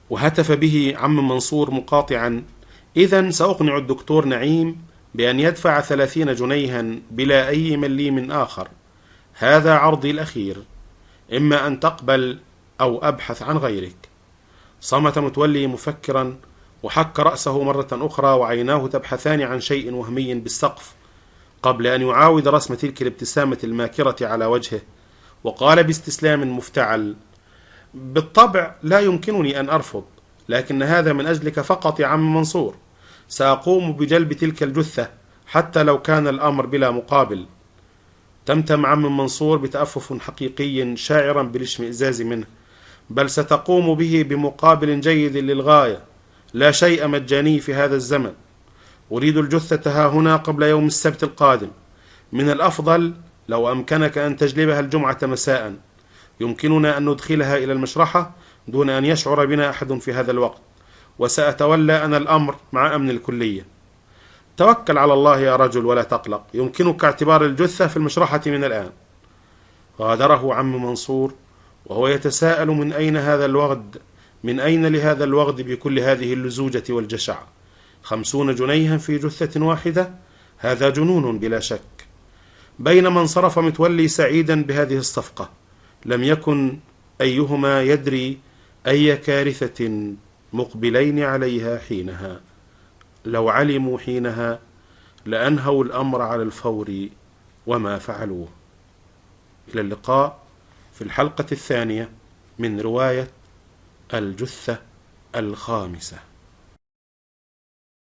وهتف به عم منصور مقاطعا: إذن سأقنع الدكتور نعيم بأن يدفع 30 جنيها بلا أي مليم آخر، هذا عرضي الأخير، إما أن تقبل أو أبحث عن غيرك. صمت متولي مفكرا وحك رأسه مرة أخرى وعيناه تبحثان عن شيء وهمي بالسقف قبل أن يعاود رسم تلك الابتسامة الماكرة على وجهه، وقال باستسلام مفتعل: بالطبع لا يمكنني أن أرفض، لكن هذا من أجلك فقط يا عم منصور، سأقوم بجلب تلك الجثة حتى لو كان الأمر بلا مقابل. تمتم عم منصور بتأفف حقيقي شاعرا بالاشمئزاز منه: بل ستقوم به بمقابل جيد للغاية، لا شيء مجاني في هذا الزمن، أريد الجثة ها هنا قبل يوم السبت القادم، من الأفضل لو أمكنك أن تجلبها الجمعة مساء، يمكننا أن ندخلها إلى المشرحة دون أن يشعر بنا أحد في هذا الوقت، وسأتولى أنا الأمر مع أمن الكلية. توكل على الله يا رجل ولا تقلق، يمكنك اعتبار الجثة في المشرحة من الآن. غادره عم منصور وهو يتساءل من أين لهذا الوغد بكل هذه اللزوجة والجشع. 50 جنيها في جثة واحدة، هذا جنون بلا شك. بينما انصرف متولي سعيدا بهذه الصفقة، لم يكن أيهما يدري أي كارثة مقبلين عليها حينها. لو علموا حينها لأنهوا الأمر على الفور وما فعلوه. إلى اللقاء في الحلقة الثانية من رواية الجثة الخامسة.